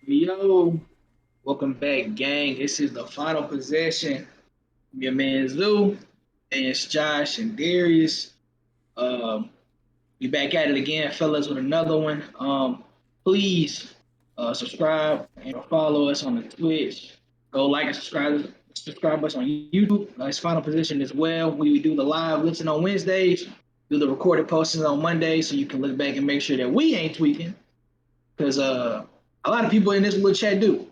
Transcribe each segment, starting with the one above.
Yo, welcome back, gang. This is the final possession. Your man Zoo, and it's Josh and Darius. Um, we back at it again, fellas, with another one. Please subscribe and follow us on the Twitch. Go like and subscribe us on YouTube. It's final position as well. We do the live listen on Wednesdays, do the recorded postings on Mondays, so you can look back and make sure that we ain't tweaking, because a lot of people in this little chat do.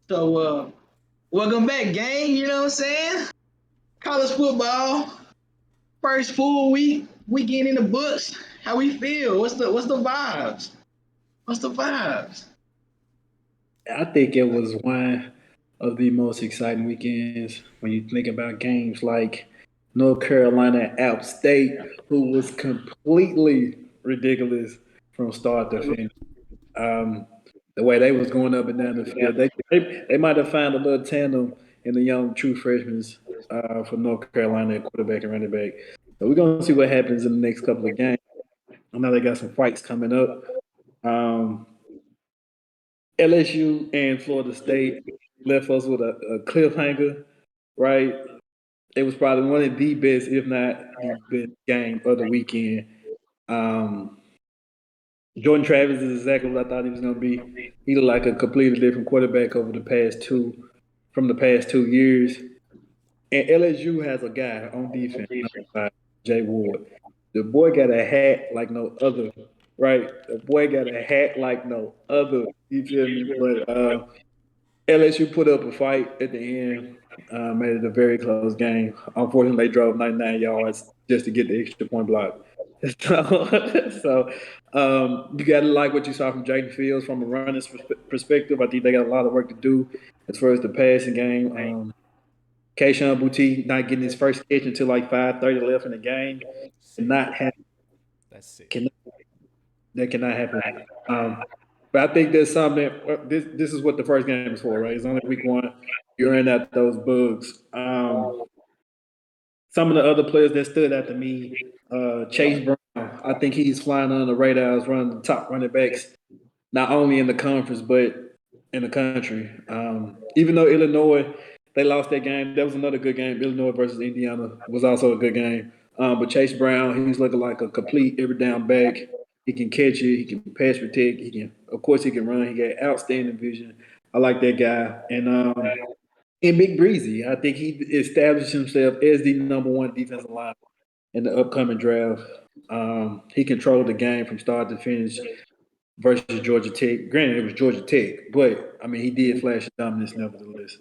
So welcome back, gang. You know what I'm saying? College football, first full weekend in the books. How we feel? What's the vibes? What's the vibes? I think it was one of the most exciting weekends when you think about games like North Carolina App State, who was completely ridiculous from start to finish. Um, the way they was going up and down the field, they might have found a little tandem in the young true freshmen for North Carolina at quarterback and running back. So we're gonna see what happens in the next couple of games. I know they got some fights coming up. Um, LSU and Florida State left us with a cliffhanger, right? It was probably one of the best, if not the best game of the weekend. Um, Jordan Travis is exactly what I thought he was going to be. He looked like a completely different quarterback from the past 2 years. And LSU has a guy on defense, number 5, Jay Ward. The boy got a hat like no other, right? The boy got a hat like no other. You feel me? But LSU put up a fight at the end, made it a very close game. Unfortunately, they drove 99 yards just to get the extra point block. So you got to like what you saw from Jaden Fields from a running perspective. I think they got a lot of work to do as far as the passing game. Kayshawn Boutte not getting his first catch until like 5:30 left in the game. Sick. Cannot happen. That's sick. Cannot, that cannot happen. But I think there's something. This is what the first game is for, right? It's only week one. You're in out those bugs. Some of the other players that stood out to me, Chase Brown. I think he's flying under the radar as one of the top running backs, not only in the conference but in the country. Even though Illinois they lost that game, that was another good game. Illinois versus Indiana was also a good game. But Chase Brown, he's looking like a complete every down back. He can catch it. He can pass protect. Of course, he can run. He got outstanding vision. I like that guy. And Big Breezy, I think he established himself as the number one defensive line in the upcoming draft. He controlled the game from start to finish versus Georgia Tech. Granted, it was Georgia Tech, but I mean, he did flash dominance nevertheless.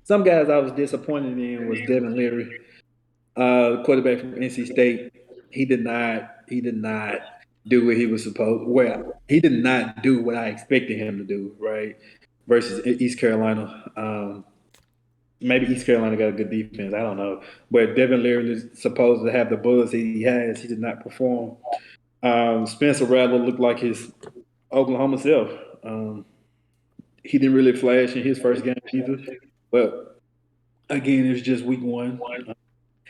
Some guys I was disappointed in was Devin Leary, quarterback from NC State. He did not do what he was supposed. Well, he did not do what I expected him to do. Right, versus East Carolina. Maybe East Carolina got a good defense. I don't know, but Devin Leary is supposed to have the buzz he has. He did not perform. Spencer Rattler looked like his Oklahoma self. He didn't really flash in his first game either. But again, it's just week one.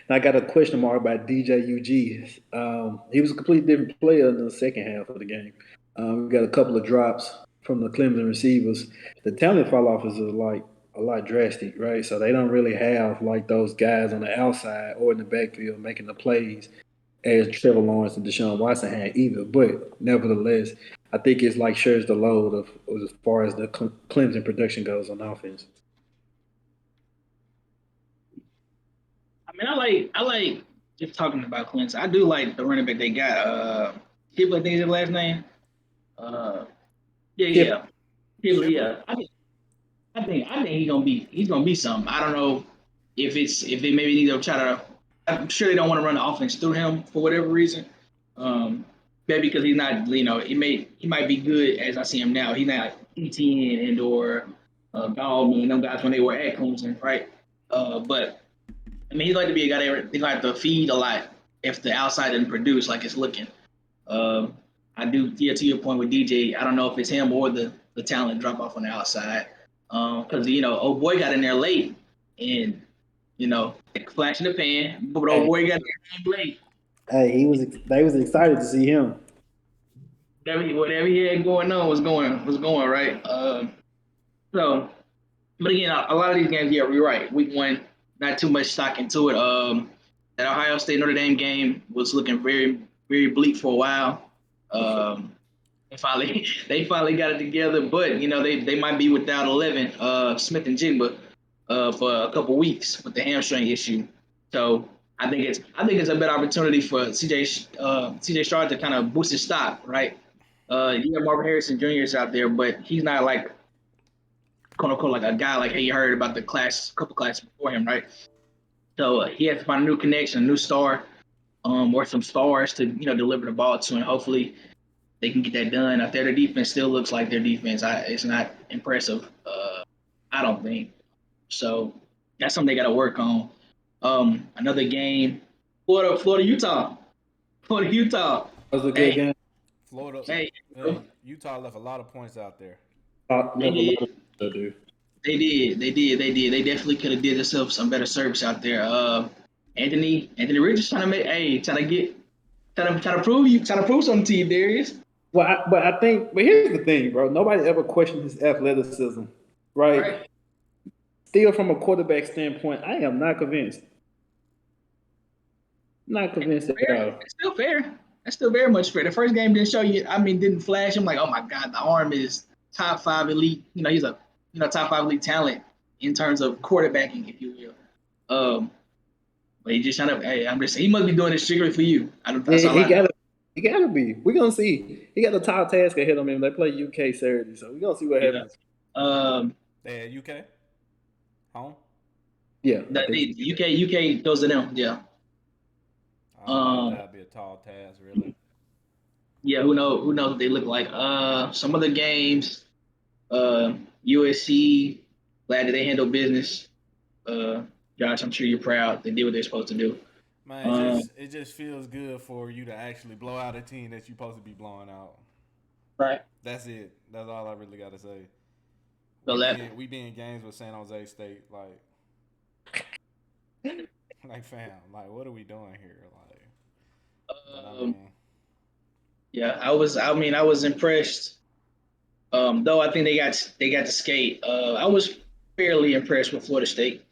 I got a question mark about DJ UG. He was a completely different player in the second half of the game. We got a couple of drops from the Clemson receivers. The talent fall off is like a lot drastic, right? So they don't really have like those guys on the outside or in the backfield making the plays as Trevor Lawrence and Deshaun Watson had either. But nevertheless, I think it's like shares the load of as far as the Clemson production goes on offense. I mean, I like just talking about Clemson. I do like the running back they got. Hibble, I think is his last name. Uh, yeah, Kip, yeah, Hibble, yeah. I think he's gonna be something. I don't know if they maybe need to try to. I'm sure they don't want to run the offense through him for whatever reason. Um, maybe because he's not, he might be good as I see him now. He's not ETN and or Baldwin and them guys when they were at Clemson, right? But I mean, he'd like to be a guy that they like to feed a lot if the outside doesn't produce like it's looking. Um, I do, yeah, to your point with DJ, I don't know if it's him or the talent drop off on the outside. Because old boy got in there late and flash in the pan, but old hey, boy got in there late. hey, they was excited to see him. whatever he had going on was going right. So, but again, a lot of these games, yeah, you're right. Week one, not too much stock into it. That Ohio State Notre Dame game was looking very very bleak for a while. They finally they finally got it together, but they might be without 11 Smith and Jigba for a couple weeks with the hamstring issue. So I think it's a better opportunity for CJ Stroud to kind of boost his stock, right? You have Marvin Harrison Jr. is out there, but he's not like quote unquote like a guy like hey you heard about the class couple classes before him, right? So he has to find a new connection, a new star, or some stars to deliver the ball to, and hopefully they can get that done. Out there, their defense still looks like their defense. It's not impressive. I don't think so. That's something they got to work on. Another game, Utah, Florida, Utah. That was a good Hey, game. Florida, hey, Utah left a lot of points out there. they Left a lot did, of to do. they definitely could have did themselves some better service out there. Anthony Richards trying to get, trying to prove something to you, Darius. Well, but here's the thing, bro. Nobody ever questioned his athleticism, right? Right? Still, from a quarterback standpoint, I am not convinced. Not convinced at Fair. all. It's still fair. That's still very much fair. The first game didn't show you. I mean, didn't flash. I'm like, oh my god, the arm is top five elite. He's a top five elite talent in terms of quarterbacking, if you will. But he just trying to. Hey, I'm just. He must be doing this strictly for you. That's Yeah, all I know. he gotta be. We're gonna see. He got a tall task ahead of him. They play UK Saturday, so we're gonna see what Yeah. happens. They at UK home. Yeah, I The, think so. the UK goes to them. Yeah. I don't know if Um. that'd be a tall task, really. Yeah. Who knows what they look like? Some other games. USC. Glad that they handle business. Uh, Josh, I'm sure you're proud. They did what they're supposed to do. Man, Um, it just feels good for you to actually blow out a team that you're supposed to be blowing out. right. That's it. That's all I really got to say. So that We be in games with San Jose State, like fam, like what are we doing here? Like, but I um, mean, yeah, I was impressed. Though I think they got to skate. I was fairly impressed with Florida State.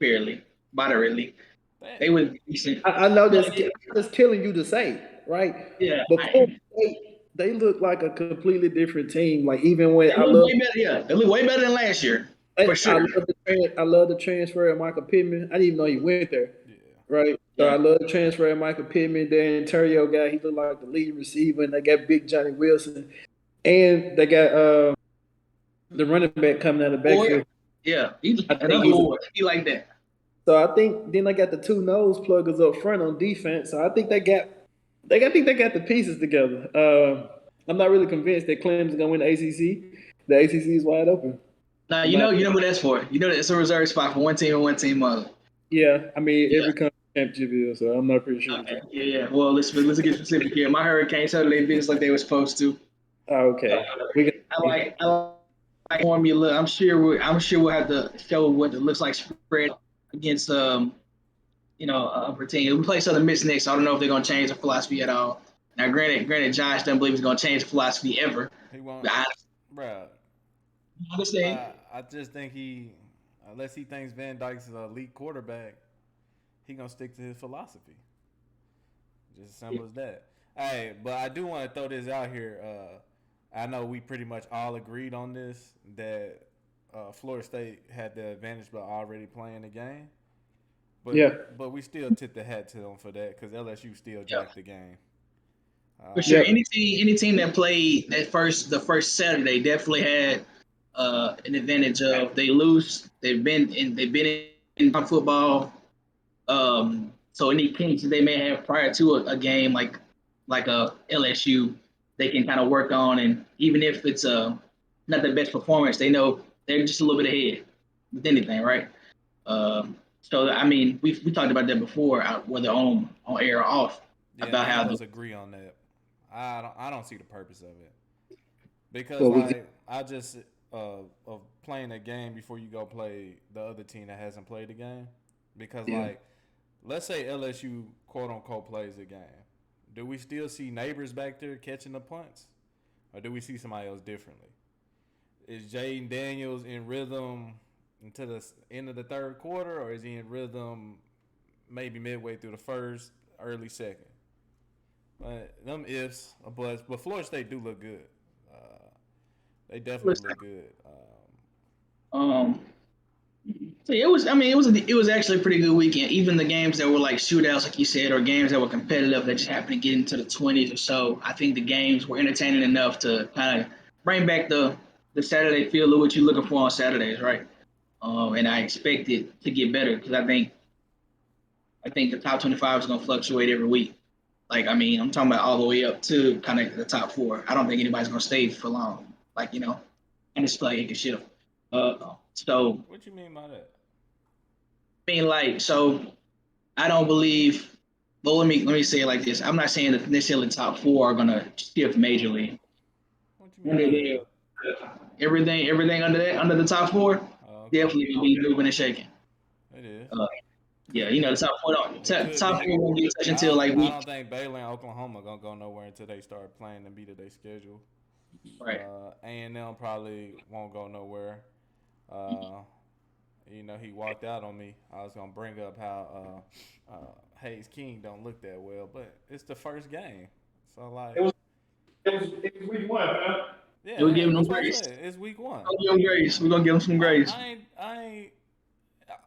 Fairly, moderately. that They were decent. I know that's killing you to say, right? Yeah, Before they look like a completely different team. Like even when they look way better. Yeah, they look way better than last year for I sure. I love the transfer of Michael Pittman. I didn't even know he went there. yeah. Right. So Yeah, I love the transfer of Michael Pittman. Then Ontario guy, he looked like the lead receiver, and they got Big Johnny Wilson, and they got the running back coming out of the boy. backfield. Yeah, he's I think another war. He like that. so. I think then they got the two nose pluggers up front on defense. So I think I think they got the pieces together. I'm not really convinced that Clemson's gonna win the ACC. The ACC is wide open. Now In my you know what that's for. You know that it's a reserve spot for one team and one team other. Yeah, I mean Yeah. every country championship is, so I'm not pretty sure. Okay. Yeah, yeah. Well, let's get specific here. My Hurricanes handled their business like they were supposed to. Okay, we I like formula. I'm sure we'll have to show what it looks like spread against upper team. We play Southern Miss next. So I don't know if they're gonna change the philosophy at all. Now, granted, Josh doesn't believe he's gonna change the philosophy ever. He won't, But I bruh. understand. I just think unless he thinks Van Dyke's an elite quarterback, he gonna stick to his philosophy. Just as simple as that. Hey, but I do want to throw this out here. I know we pretty much all agreed on this that Florida State had the advantage by already playing the game. yeah, But we still tip the hat to them for that because LSU still Yeah, jacked the game. for sure. yeah. Any team that played the first Saturday definitely had an advantage of they lose. They've been in football. So any kinks that they may have prior to a game like a LSU, they can kind of work on, and even if it's not the best performance, they know they're just a little bit ahead with anything, right? So I mean, we talked about that before, whether on air or off, Yeah, about none how of the us agree on that. I don't see the purpose of it because Well, we I just of playing a game before you go play the other team that hasn't played the game because yeah. let's say LSU quote unquote plays the game. Do we still see neighbors back there catching the punts? or do we see somebody else differently? Is Jaden Daniels in rhythm until the end of the third quarter, or is he in rhythm maybe midway through the first, early second? Them ifs, but Florida State do look good. They definitely look good. Um, so it was. I mean, it was actually a pretty good weekend. Even the games that were like shootouts, like you said, or games that were competitive that just happened to get into the 20s or so. I think the games were entertaining enough to kind of bring back the Saturday feel of what you're looking for on Saturdays, right? And I expect it to get better because I think the top 25 is going to fluctuate every week. Like, I mean, I'm talking about all the way up to kind of the top four. I don't think anybody's going to stay for long. Like, and it's like it can shift. So, What you mean by that? I mean, like, so I don't believe. Well, let me say it like this. I'm not saying that necessarily the top four are going to shift majorly. What you mean by that though? Everything under the top four, Oh, okay. definitely gonna be moving and shaking. It is. Uh, yeah, Could be. the top four don't It could top be. four won't get touched until like I week. don't think Baylor and Oklahoma gonna go nowhere until they start playing and beat their schedule. Right. A&M probably won't go nowhere. He walked out on me. I was gonna bring up how Hayes King don't look that well, but it's the first game, so like It was week 1, man. yeah, We're giving them that's what I grace. said. It's week one. We're gonna give them grace. We're gonna give them some grace.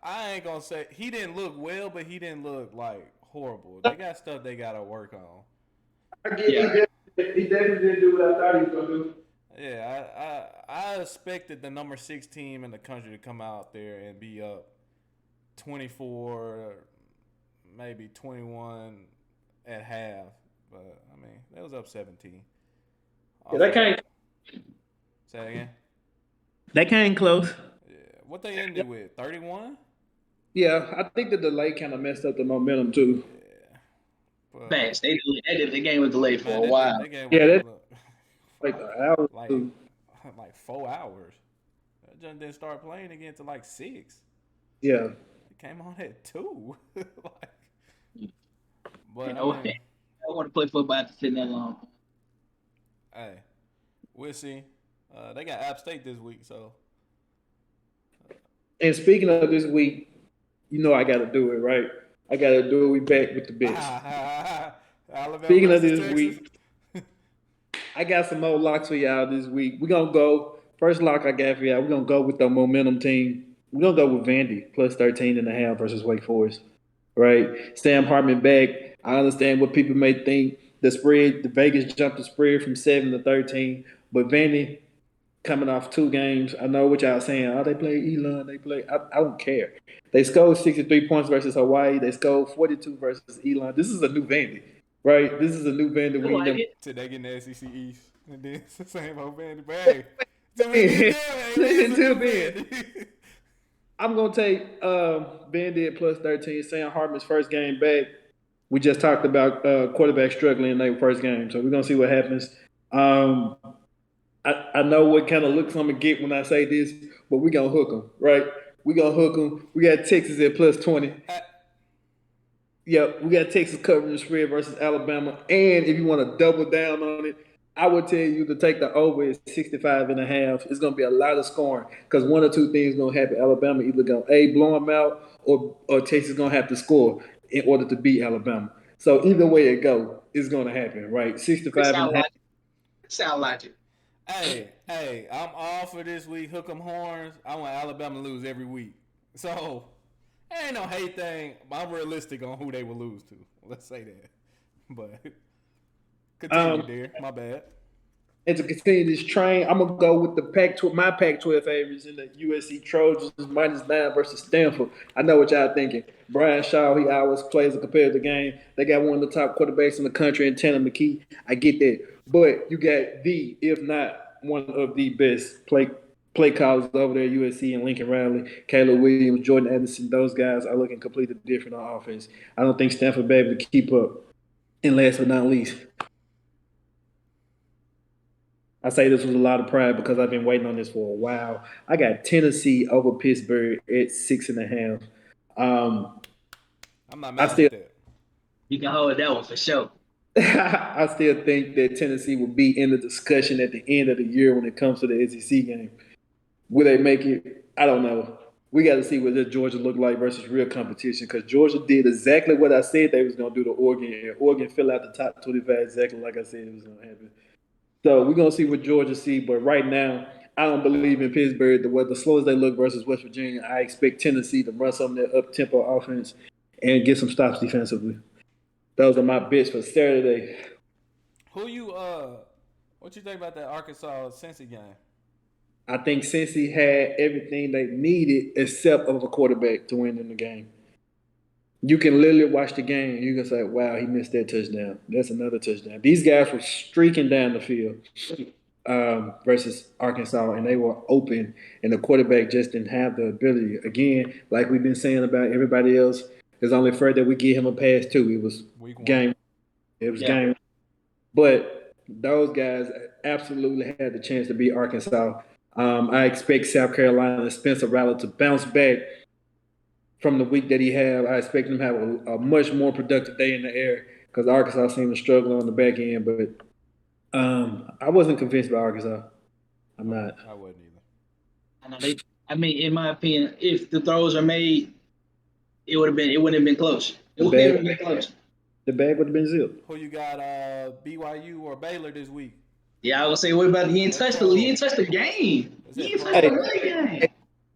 I ain't gonna say he didn't look well, but he didn't look like horrible. They got stuff they gotta work on. I get he definitely didn't do what I thought he was gonna do. Yeah, I expected the number 6 team in the country to come out there and be up 24, maybe 21 at half. But I mean, that was up 17. Yeah, that came. Say that again. That came close. Yeah, what they ended with 31. Yeah, I think the delay kind of messed up the momentum too. Yeah, but Facts. The game was delayed for man, a while. that game Yeah, was that's like an hour. like Too. like 4 hours. That just didn't start playing again till like 6. Yeah. It came on at 2. like, but I I mean, want to play football after sitting that long. hey, we'll see. They got App State this week, so. And speaking of this week, I got to do it, right? I got to do it. We back with the bets. Alabama Speaking of versus this Texas. week, I got some more locks for y'all this week. We're going to go, first lock I got for y'all, we're going to go with the momentum team. We're going to go with Vandy, plus 13.5 versus Wake Forest, right? Sam Hartman back. I understand what people may think. The Vegas jumped the spread from 7 to 13, but Vandy coming off 2 games. I know what y'all saying. Oh, they play Elon. I don't care. They scored 63 points versus Hawaii. They scored 42 versus Elon. This is a new Vandy, right? This is a new Vandy. I like it. Till they get in the SEC East. And then it's the same old Vandy. But hey, till we get there, Until then, I'm going to take Vandy at plus 13. Sam Hartman's first game back. We just talked about quarterback struggling in their first game. So we're going to see what happens. I know what kind of looks I'm going to get when I say this, but we're going to hook them, right? We're going to hook them. We got Texas at plus 20. Yep, we got Texas covering the spread versus Alabama. And if you want to double down on it, I would tell you to take the over at 65.5. It's going to be a lot of scoring because one or two things going to happen. Alabama either going to blow them out or Texas going to have to score in order to beat Alabama. So either way it go, it's going to happen, right? 65.5. Sound logic. Hey, I'm all for this week. Hook 'em horns. I want Alabama to lose every week. So, ain't no hate thing. I'm realistic on who they will lose to. Let's say that. But continue, dear. My bad. And to continue this train, I'm gonna go with my Pac-12 favorites in the USC Trojans -9 versus Stanford. I know what y'all thinking. Brian Shaw, he always plays a competitive game. They got one of the top quarterbacks in the country in Tanner McKee. I get that, but you got if not one of the best play callers over there, USC and Lincoln Riley, Caleb Williams, Jordan Anderson. Those guys are looking completely different on offense. I don't think Stanford will be able to keep up. And last but not least, I say this with a lot of pride because I've been waiting on this for a while. I got Tennessee over Pittsburgh at 6.5. I'm not mad at that. You can hold that one for sure. I still think that Tennessee will be in the discussion at the end of the year when it comes to the SEC game. Will they make it? I don't know. We got to see what this Georgia look like versus real competition because Georgia did exactly what I said they was going to do to Oregon, and Oregon fell out the top 25 exactly like I said it was going to happen. So we're going to see what Georgia see, but right now, I don't believe in Pittsburgh. The slow as they look versus West Virginia, I expect Tennessee to run some of their up-tempo offense and get some stops defensively. Those are my bets for Saturday. Who you what you think about that Arkansas Cincy game? I think Cincy had everything they needed except of a quarterback to win in the game. You can literally watch the game and you can say, wow, he missed that touchdown. That's another touchdown. These guys were streaking down the field versus Arkansas, and they were open, and the quarterback just didn't have the ability. Again, like we've been saying about everybody else, it's only fair that we give him a pass too. It was Week 1. game. It was game. But those guys absolutely had the chance to beat Arkansas. I expect South Carolina and Spencer Rattler to bounce back from the week that he had. I expect him to have a much more productive day in the air because Arkansas seemed to struggle on the back end. But I wasn't convinced by Arkansas. I'm not. I wasn't either. I mean, in my opinion, if the throws are made, it wouldn't have been close. It wouldn't have been close. The bag would have been zipped. Who you got, BYU or Baylor this week? Yeah, I would say, what about he ain't touched the game? He ain't touched the money game.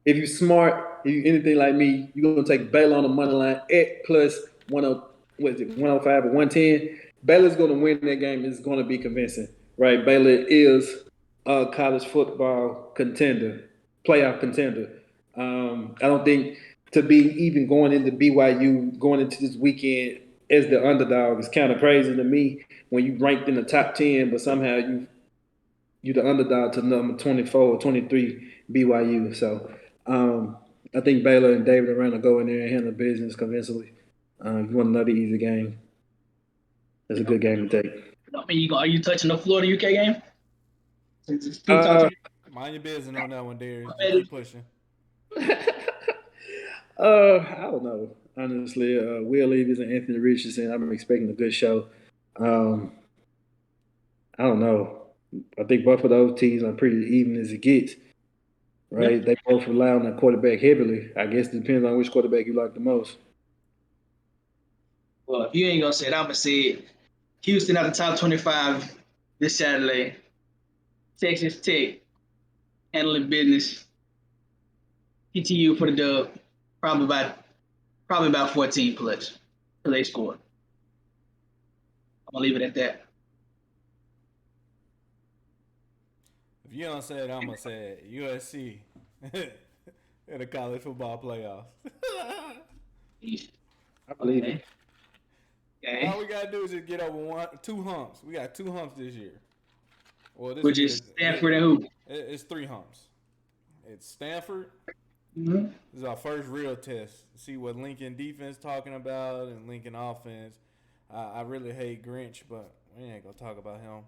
If you're smart, if you anything like me, you're gonna take Baylor on the money line at plus 105 or 110. Baylor's gonna win that game. It's gonna be convincing, right? Baylor is a college football contender, playoff contender. I don't think to be even going into BYU going into this weekend as the underdog is kind of crazy to me when you ranked in the top 10, but somehow you're the underdog to number 24 or 23 BYU. So I think Baylor and David Aranda go in there and handle business convincingly. If you want another easy game, that's a good game to take. I mean, are you touching the Florida UK game? Mind your business on that one, Darius. Just keep pushing. I don't know. Honestly, Will Levis and Anthony Richardson, I'm expecting a good show. I don't know. I think both of those teams are pretty even as it gets. Right? Yep. They both rely on the quarterback heavily. I guess it depends on which quarterback you like the most. Well, if you ain't gonna say it, I'm gonna say it. Houston at the top 25 this Saturday. Texas Tech handling business. TTU for the dub. Probably about 14 plus. So they scored. I'm gonna leave it at that. If you don't say it, I'm gonna say it. USC in the college football playoffs. I believe it. Okay. All we gotta do is just get over 2 humps. We got 2 humps this year. Well, this which is Stanford and who? It's 3 humps. It's Stanford. Mm-hmm. This is our first real test. See what Lincoln defense talking about and Lincoln offense. I really hate Grinch, but we ain't gonna talk about him.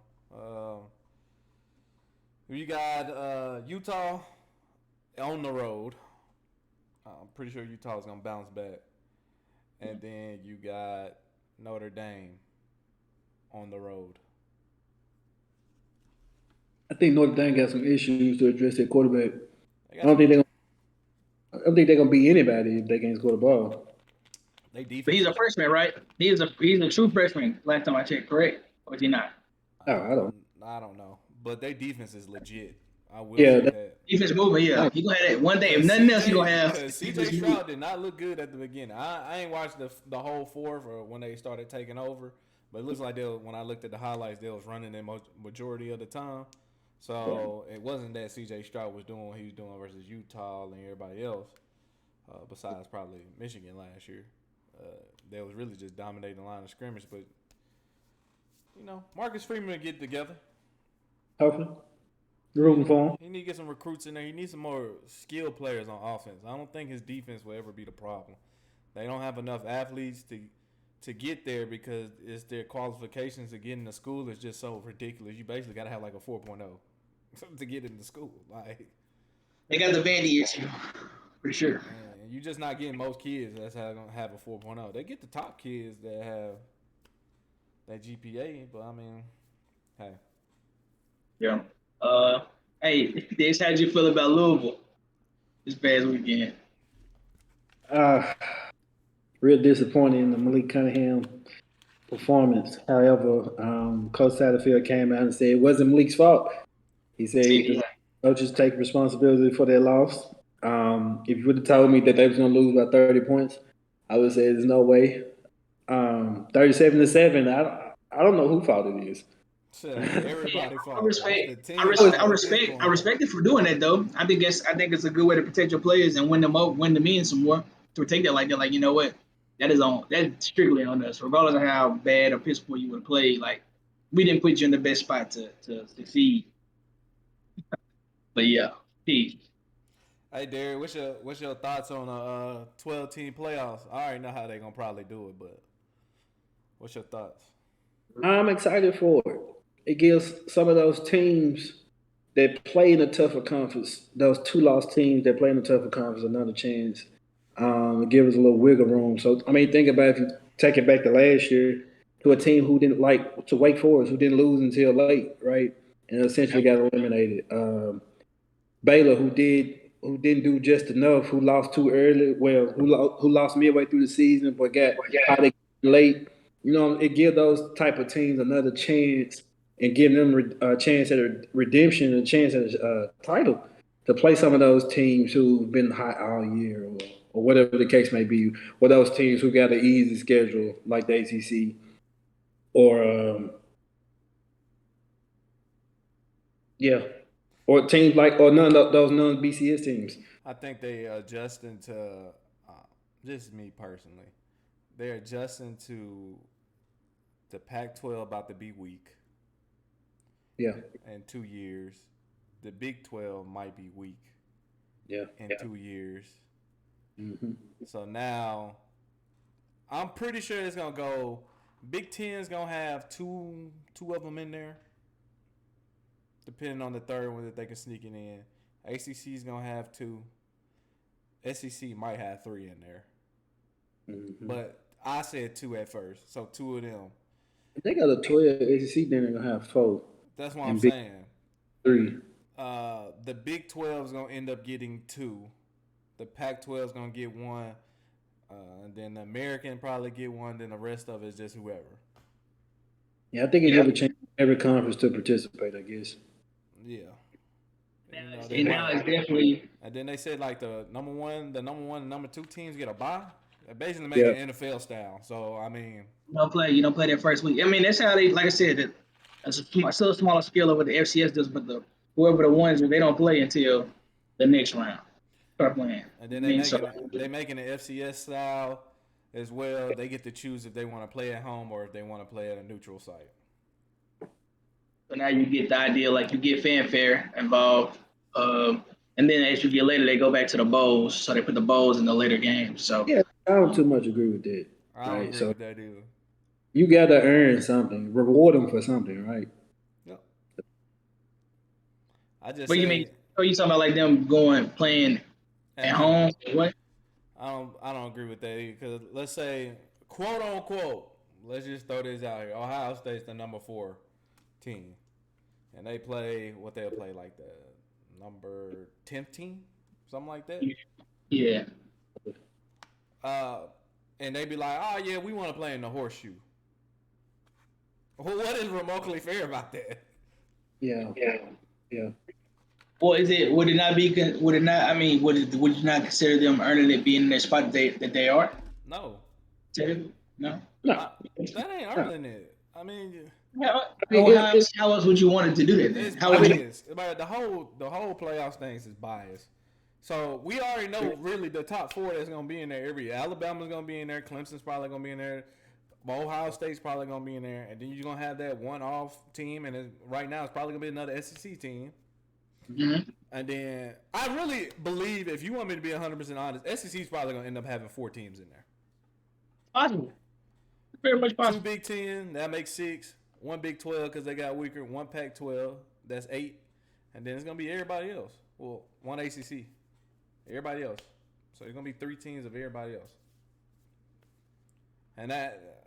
You got Utah on the road. I'm pretty sure Utah's gonna bounce back. And then you got Notre Dame on the road. I think Notre Dame got some issues to address their quarterback. I don't think they're gonna beat anybody if they can't score the ball. But he's a freshman, right? He's a true freshman. Last time I checked, correct? Or is he not? I don't know. But their defense is legit. I will say that. Defense movement, yeah. He gonna have that one day. If nothing else, he gonna have. Because CJ Stroud did not look good at the beginning. I ain't watched the whole fourth or when they started taking over. But it looks like when I looked at the highlights, they was running the majority of the time. So it wasn't that CJ Stroud was doing what he was doing versus Utah and everybody else. Besides probably Michigan last year. They was really just dominating the line of scrimmage. But, Marcus Freeman will get together. Hopefully. Rooting for him. He need to get some recruits in there. He needs some more skilled players on offense. I don't think his defense will ever be the problem. They don't have enough athletes to get there because it's their qualifications to get into school is just so ridiculous. You basically got to have like a 4.0 to get into school. Like they got the Vandy issue, for sure. And you're just not getting most kids that's going to have a 4.0. They get the top kids that have that GPA. But I mean, hey, Yeah. Hey, Dish, how'd you feel about Louisville this past weekend? Uh, Real disappointed in the Malik Cunningham performance. However, Coach Satterfield came out and said it wasn't Malik's fault. He said See, the coaches take responsibility for their loss. If you would have told me that they was going to lose by 30 points, I would say there's no way. 37-7. I don't know who fault it is. shit ain't yeah, everybody I fault. It's respect. the I team respect. fault at this I point. respect it for doing that though. I think it's a good way to protect your players and win them in some more. To take that like that, like you know what, that's strictly on us, regardless of how bad or piss poor you would have played. Like we didn't put you in the best spot to succeed. But yeah, peace. Hey, Derek, what's your thoughts on a 12-team playoffs? I already know how they gonna probably do it, but what's your thoughts? I'm excited for it. It gives some of those teams that play in a tougher conference, those two lost teams that play in a tougher conference, another chance. Give us a little wiggle room. So, I mean, think about if you take it back to last year to a team who didn't like to Wake Forest, who didn't lose until late, right? And essentially got eliminated. Baylor, who didn't do just enough, who lost too early, well, who lost midway through the season, but got how they late. You know, it give those type of teams another chance and give them a chance at a redemption, a chance at a title to play some of those teams who've been hot all year, or whatever the case may be, or those teams who got an easy schedule like the ACC, or yeah, or teams like or none of those non BCS teams. I think they adjusting to uh, just me personally. They're adjusting to the Pac-12 about to be weak Yeah, in 2 years. The Big 12 might be weak yeah. in 2 years. Hmm. So now I'm pretty sure it's gonna go. Big Ten's gonna have two of them in there, depending on the third one that they can sneak it in. ACC's gonna have two. SEC might have three in there, Hmm. but I said two at first, so two of them. They got a 12 ACC, then they're gonna have four That's what I'm and Big saying. Three. The Big 12 is gonna end up getting two. The Pac-12 is gonna get one, and then the American probably get one. Then the rest of it is just whoever. Yeah, I think it Yeah. give a chance to every conference to participate. I guess. Yeah, you know they And now might. it's definitely And then they said like and number two teams get a bye. They basically make Yeah, it NFL style. So I mean, you don't play that first week. I mean, that's how they, like I said, that's still a smaller scale of what the FCS does, but whoever the ones they don't play until the next round start playing. and I then mean, so they making the FCS style as well. They get to choose if they want to play at home or if they want to play at a neutral site. so now you get the idea, like you get fanfare involved, and then as you get later, they go back to the bowls, so they put the bowls in the later games. So yeah. I don't too much agree with that. I don't Right. agree So with that either. you got to earn something, reward them for something, right? Yep. I just what you mean? say Are you talking about like them going playing at at home. home? What? I don't agree with that either. Because let's say quote unquote, let's just throw this out here. Ohio State's the number 4 team, and they play what they'll play like the number 10th team, something like that. Yeah. Uh, and they be like, oh yeah, we want to play in the horseshoe. Well, what is remotely fair about that? Yeah, yeah. Well, is it? Would it not be? Would it not? I mean, would you not consider them earning it being in the spot that they are? No, No. No, I, that ain't no. earning it. I mean, How, I mean, how else would you want it to do that then? it's How would you? biased. But the whole playoffs things is biased. So we already know really the top 4 that's gonna be in there. Every Alabama's gonna be in there. Clemson's probably gonna be in there. Ohio State's probably gonna be in there, and then you're gonna have that one-off team, and right now it's probably gonna be another SEC team. Mm-hmm. And then I really believe, if you want me to be 100% honest, SEC's probably gonna end up having 4 teams in there. Possible. Very much Two possible. Big Ten, that makes 6. One Big 12 because they got weaker. One Pac-12, that's 8. And then it's gonna be everybody else. Well, one ACC, everybody else. So it's gonna be 3 teams of everybody else. And that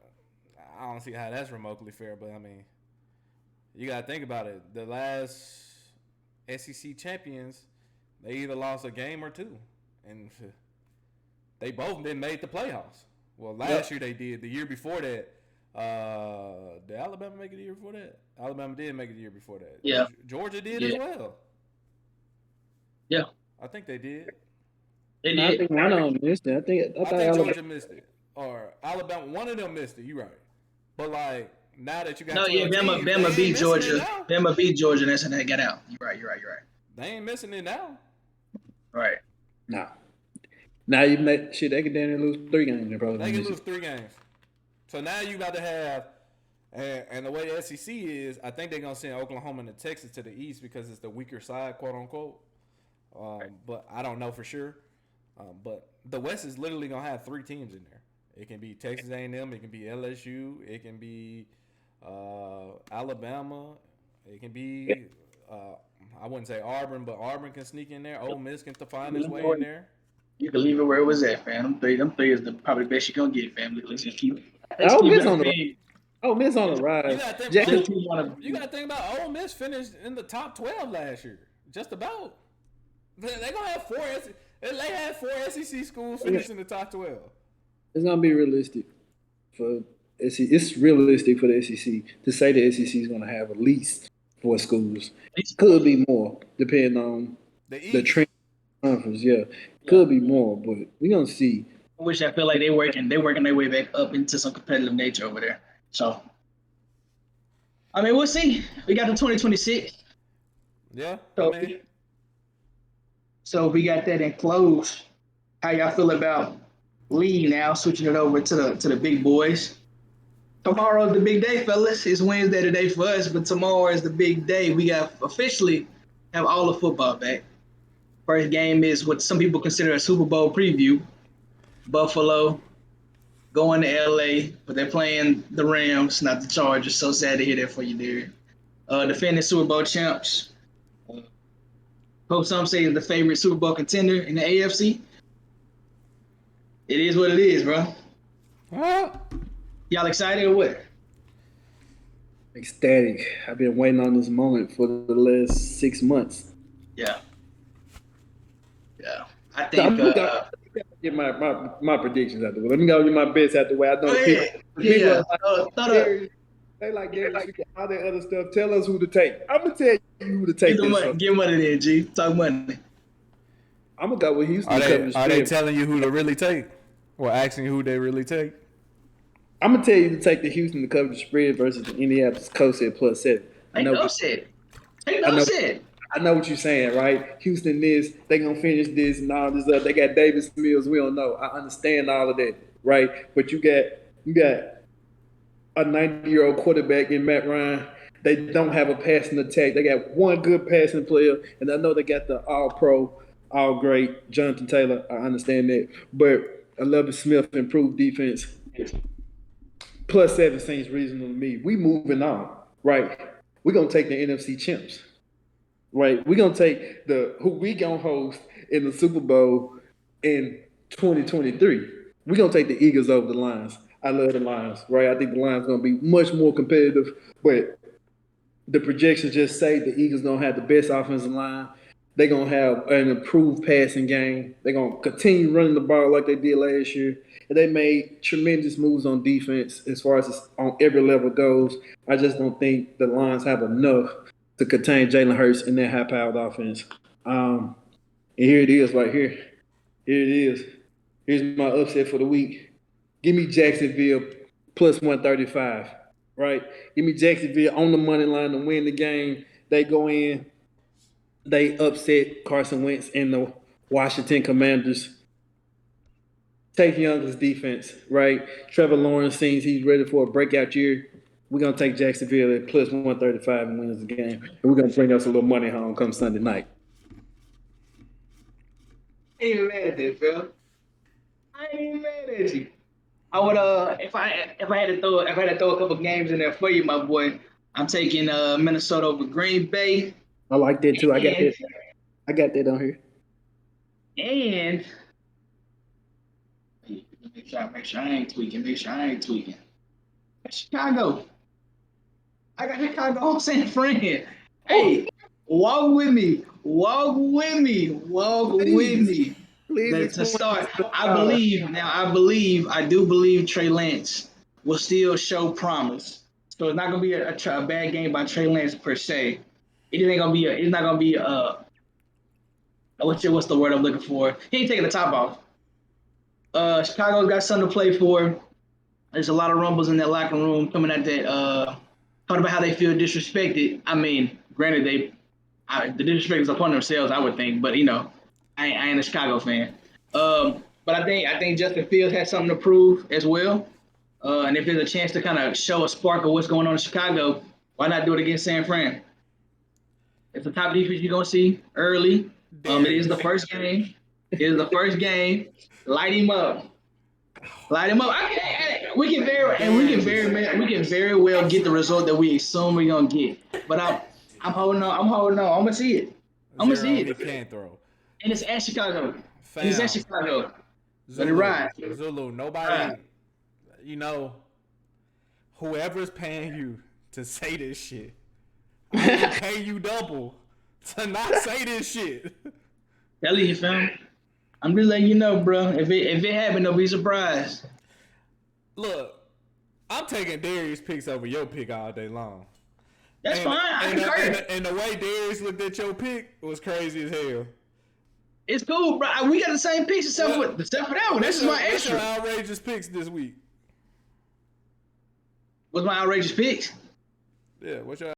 I don't see how that's remotely fair. But I mean, you gotta think about it. The last SEC champions, they either lost a game or two, and they both been made the playoffs. Well, last year they did. The year before that, did Alabama make it the year before that? Alabama did make it the year before that. Yeah. Georgia did as well. Yeah. I think they did. They No, I did. think one of them missed it. I thought Alabama. Georgia missed it, or Alabama. One of them missed it. You right. But like now that you got No, yeah, 12 teams, Bama they beat ain't Georgia. missing it now. Bama beat Georgia, and that's how they got out. You're right. They ain't missing it now. Right. No. Now even that shit, they could damn near lose 3 games. They can lose 3 games. So now you got to have, and the way the SEC is, I think they're gonna send Oklahoma and Texas to the East because it's the weaker side, quote unquote. But I don't know for sure. But the West is literally gonna have 3 teams in there. It can be Texas A&M, it can be LSU, it can be Alabama, it can be I wouldn't say Auburn, but Auburn can sneak in there. Ole Miss can find its way in there. You can leave it where it was at, fam. Them three is probably the best you're gonna get, family. Let's just keep. Ole Miss on the rise. You gotta think about Ole Miss finished in the top 12 last year, just about. They gonna have 4. They had 4 SEC schools finish in the top 12. It's gonna be realistic for SEC. It's realistic for the SEC to say the SEC is gonna have at least 4 schools. Could be more, depending on the trend conference. Yeah, could be more, but we're gonna see. Which I feel like they're working their way back up into some competitive nature over there. So, I mean, we'll see. We got the 2026. Yeah. So we got that in close. How y'all feel about Lee now switching it over to the big boys? Tomorrow's the big day, fellas. It's Wednesday today for us, but tomorrow is the big day. We got officially have all the football back. First game is what some people consider a Super Bowl preview. Buffalo going to LA, but they're playing the Rams, not the Chargers. So sad to hear that for you, dear. Defending Super Bowl champs. Hope some say is the favorite Super Bowl contender in the AFC. It is what it is, bro. Y'all excited or what? Ecstatic. I've been waiting on this moment for the last 6 months. Yeah. I think. Get my predictions out the way. Let me go get my bets out the way. I know they like all that other stuff. Tell us who to take. I'm gonna tell you who to take. Get money there, G. Talk money. I'm gonna go with Houston. Are they telling you who to really take, or asking you who they really take? I'm gonna tell you to take the Houston to cover the spread versus the Indianapolis Colts at +7. I know what you're saying, right? Houston they gonna finish this and all this other. They got Davis Mills. We don't know. I understand all of that, right? But you got a 90-year-old quarterback in Matt Ryan. They don't have a passing attack. They got one good passing player, and I know they got the All-Pro, All-Great Jonathan Taylor. I understand that, but Lovie Smith improved defense. +7 seems reasonable to me. We moving on, right? We're gonna take the NFC champs. Right, we're gonna take who we gonna host in the Super Bowl in 2023. We're gonna take the Eagles over the Lions. I love the Lions, right? I think the Lions gonna be much more competitive, but the projections just say the Eagles gonna have the best offensive line. They're gonna have an improved passing game. They're gonna continue running the ball like they did last year. And they made tremendous moves on defense as far as on every level goes. I just don't think the Lions have enough to contain Jalen Hurts in that high-powered offense. And here it is right here. Here it is. Here's my upset for the week. Give me Jacksonville +135, right? Give me Jacksonville on the money line to win the game. They go in. They upset Carson Wentz and the Washington Commanders. Take Young's defense, right? Trevor Lawrence seems he's ready for a breakout year. We're going to take Jacksonville at +135 and win the game. And we're going to bring us a little money home come Sunday night. I ain't even mad at that, Phil. I ain't even mad at you. I would if I had to throw a couple games in there for you, my boy, I'm taking Minnesota over Green Bay. I like that too. I got that on here. And make sure I ain't tweaking. Chicago. I got Chicago on San Fran. Oh, Hey, walk with me. Walk with me. Walk with please, me. please To explain start, this to I God. believe now. I do believe Trey Lance will still show promise. So it's not gonna be a bad game by Trey Lance per se. It ain't gonna be. It's not gonna be. What's the word I'm looking for? He ain't taking the top off. Chicago's got something to play for. There's a lot of rumbles in that locker room coming at that. Talking about how they feel disrespected. I mean, granted, the disrespect is upon themselves, I would think, but I ain't a Chicago fan. But I think Justin Fields has something to prove as well. And if there's a chance to kind of show a spark of what's going on in Chicago, why not do it against San Fran? It's the top defense you're gonna see early. It is the Darius. first game. It is the first game. Light him up. Light him up. Darius. We can very well get the result that we assume we're gonna get. But I'm holding on. I'm holding on. I'm gonna see it. I'm gonna see Zero, he it. can't throw. And it's at Chicago. And it's at Fam. Chicago. Let it Zulu. ride. Zulu. Ride. Nobody, you know, whoever's paying you to say this shit, I will pay you double to not say this shit. Tell you, fam. I'm just letting you know, bro. If it happened, don't be surprised. Look, I'm taking Darius picks over your pick all day long. That's And fine. I and, concur. and the way Darius looked at your pick was crazy as hell. It's cool, bro. We got the same piece except for What, that one. This is my what's your extra. outrageous picks this week? What's my outrageous picks? Yeah, what's your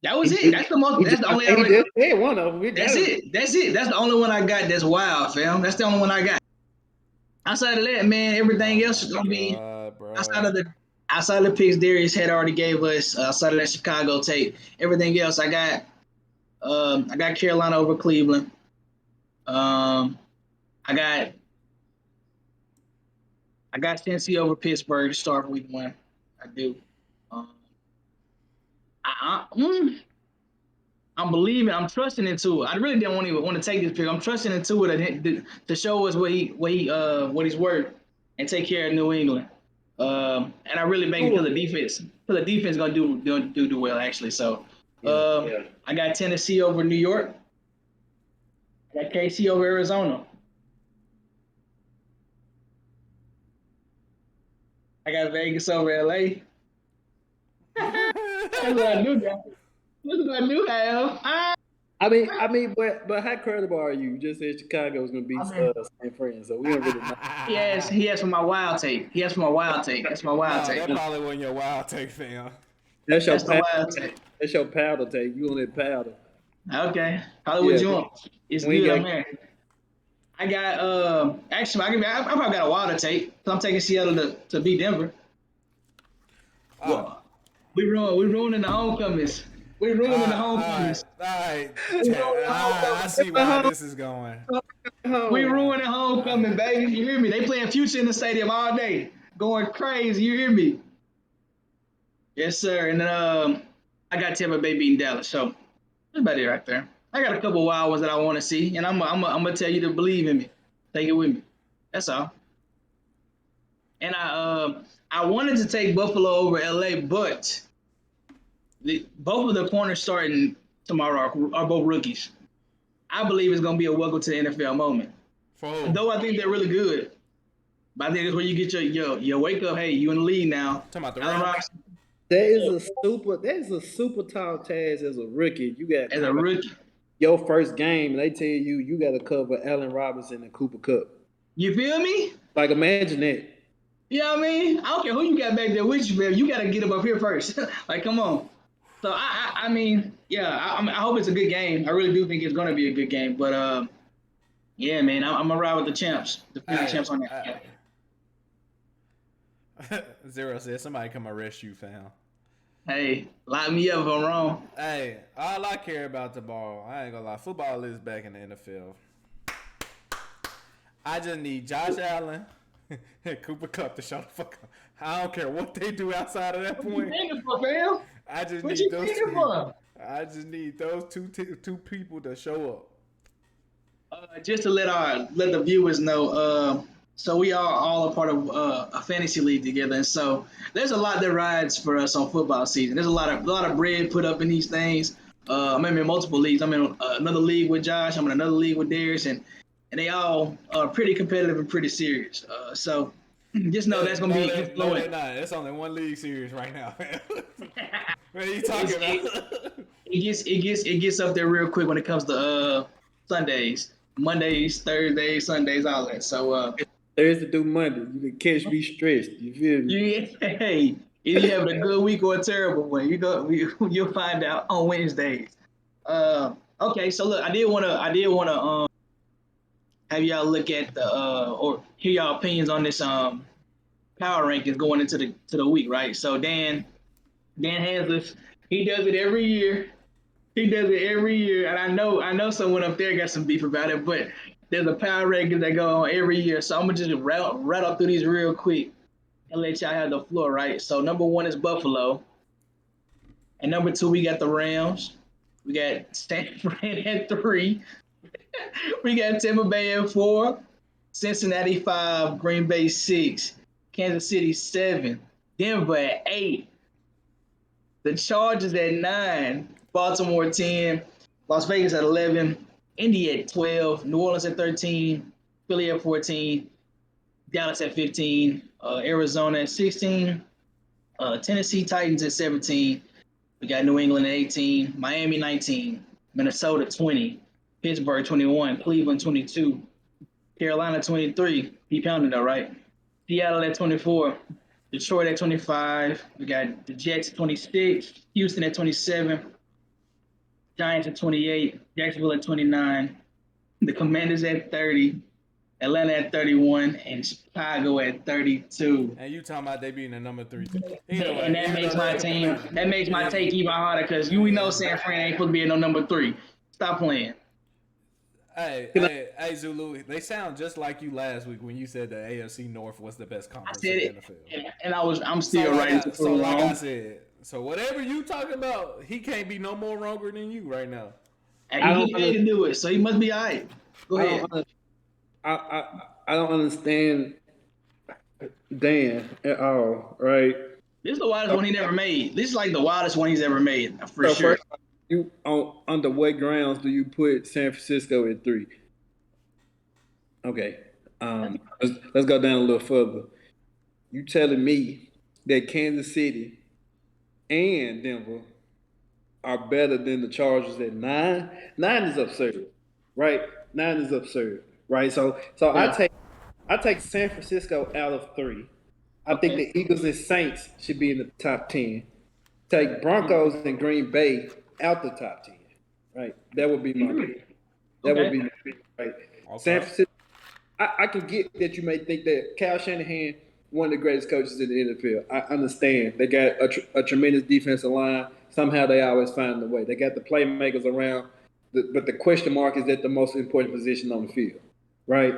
That was it. That's the most. He That's just, the only he outrageous. just said one of them. We got That's it. it. That's it. That's the only one I got. That's wild, fam. That's the only one I got. Outside of that, man, everything else is gonna be bro. outside of the picks Darius had already gave us. Outside of that Chicago tape, everything else I got Carolina over Cleveland. I got Tennessee over Pittsburgh to start week one. I do. Um, I, I, mm, I'm believing. I'm trusting into it. I really didn't want to take this pick. I'm trusting into it to show us what he's worth and take care of New England. And I really make it because the defense. Because the defense is gonna do well actually. So, I got Tennessee over New York. I got KC over Arizona. I got Vegas over LA. That's what I do, guys. That's what I do have. But how credible are you? You just said Chicago is going to beat San Fran, so we don't really know. He has for my wild take. He has for my wild take. That's my wild take. That probably wasn't your wild take, fam. That's your That's the wild take. That's your powder take. You on that powder? Okay. Hollywood Jump. It's we good got- on there. I got actually I probably got a wilder take. So I'm taking Seattle to beat Denver. Oh. We ruining the homecomings. We ruining the homecomings. All right. I see why this is going. We ruining homecoming, baby. You hear me? They playing Future in the stadium all day, going crazy. You hear me? Yes, sir. And then I got Tampa Bay beating Dallas. So that's about it right there. I got a couple wild ones that I want to see, and I'm gonna tell you to believe in me. Take it with me. That's all. And I wanted to take Buffalo over LA, but both of the corners starting tomorrow are both rookies. I believe it's gonna be a welcome to the NFL moment. Though I think they're really good, but I think that's where you get your wake up. Hey, you in the league now. Talking about the Allen Rams. Robinson That is a super tall task as a rookie. You got as a rookie. Your first game, and they tell you got to cover Allen Robinson and Cooper Kupp. You feel me? Like imagine that. You know what I mean? I don't care who you got back there with you, man. You got to get up here first. Like, come on. So I mean, yeah. I hope it's a good game. I really do think it's gonna be a good game. But yeah, man, I'm gonna ride with the champs, the champs on that. Zero said somebody come arrest you, fam. Hey, lock me up if I'm wrong. Hey, all I care about tomorrow, I ain't gonna lie, football is back in the NFL. I just need Josh Allen and Cooper Kupp to shut the fuck up. I don't care what they do outside of that point. I just need those two. I just need those two people to show up. Just to let the viewers know, So we are all a part of a fantasy league together, and so there's a lot that rides for us on football season. There's a lot of bread put up in these things. I'm in multiple leagues. I'm in another league with Josh. I'm in another league with Darius, and they all are pretty competitive and pretty serious. So just know that's gonna No, be no, they're influenced. not. It's only one league series right now, man. What are you It's, talking it, about? it gets up there real quick when it comes to Sundays, Mondays, Thursdays, Sundays, all that. So Thursday through Monday, you can catch me stressed. You feel me? hey, either you having a good week or a terrible one. You'll find out on Wednesdays. Okay, so look, I did wanna have y'all look at the or hear y'all opinions on this power rankings going into the week, right? So Dan has this. He does it every year. He does it every year, and I know someone up there got some beef about it, but there's a power rankings that go on every year. So I'm gonna just rattle through these real quick and let y'all have the floor, right? So number one is Buffalo, and number two we got the Rams. We got San Fran at three. We got Tampa Bay at four, Cincinnati five, Green Bay six, Kansas City seven, Denver at eight, the Chargers at nine, Baltimore 10, Las Vegas at 11, Indy at 12, New Orleans at 13, Philly at 14, Dallas at 15, Arizona at 16, Tennessee Titans at 17. We got New England at 18, Miami 19, Minnesota 20, Pittsburgh 21, Cleveland 22, Carolina 23. He pounded though, right? Seattle at 24, Detroit at 25. We got the Jets at 26, Houston at 27, Giants at 28, Jacksonville at 29, the Commanders at 30, Atlanta at 31, and Chicago at 32. And you talking about they being the number 3 team. Either And way, that even makes though my they team, completely. that makes my take even harder because we know San Fran ain't supposed to be in no number three. Stop playing. Hey, Zulu. They sound just like you last week when you said the AFC North was the best I conference said in the it, NFL. and I'm still right to So prove like I wrong. said, so whatever you talking about, he can't be no more wronger than you right now. And I he don't get paid to do it, so he must be all right. Go I ahead. don't I don't understand Dan at all, right? This is the wildest one he never made. This is like the wildest one he's ever made, for So sure. first, you on under what grounds do you put San Francisco at 3? Okay, let's go down a little further. You telling me that Kansas City and Denver are better than the Chargers at 9? 9 is absurd, right? 9 is absurd, right? So Yeah. I take San Francisco out of 3. I think Okay. the Eagles and Saints should be in the top 10. Take Broncos and Green Bay out the top 10. Right? That would be my that would Okay. be my right. San Okay. Francisco. I can get that you may think that Kyle Shanahan, one of the greatest coaches in the NFL. I understand. They got a tremendous defensive line. Somehow they always find a way. They got the playmakers around, but the question mark is at the most important position on the field, right?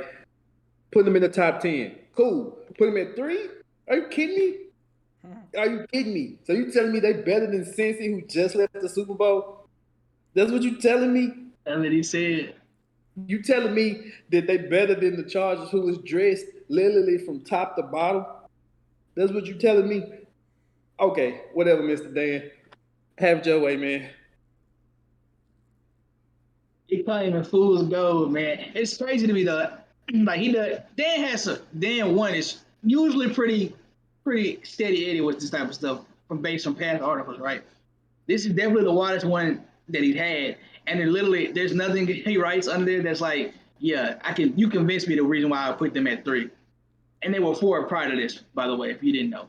Put them in the top 10. Cool. Put them at 3? Are you kidding me? Are you kidding me? So you telling me they better than Cincy, who just left the Super Bowl? That's what you telling me? That's what he said. You telling me that they better than the Chargers, who was dressed literally from top to bottom? That's what you telling me? Okay, whatever, Mr. Dan. Have it your way, man. He claiming fool's gold, man. It's crazy to me though. Like he does. Dan one is usually pretty steady Eddie with this type of stuff from based on past articles, right? This is definitely the wildest one that he's had, and then literally there's nothing he writes under there that's like, yeah, I can. You convinced me the reason why I put them at three, and they were four prior to this, by the way, if you didn't know.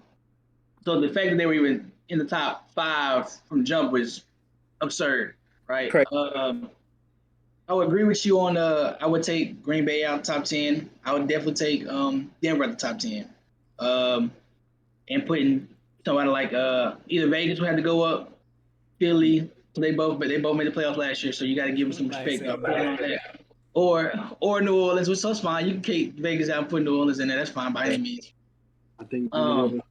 So the fact that they were even in the top five from jump was absurd, right? Crazy. I would agree with you on I would take Green Bay out top 10. I would definitely take Denver at the top 10. Um and putting somebody like either Vegas would have to go up, Philly. They both made the playoffs last year, so you got to give them some Nice respect and up on bad. that. Or New Orleans, which is fine. You can take Vegas out and put New Orleans in there. That's fine by any means. I think you Um, know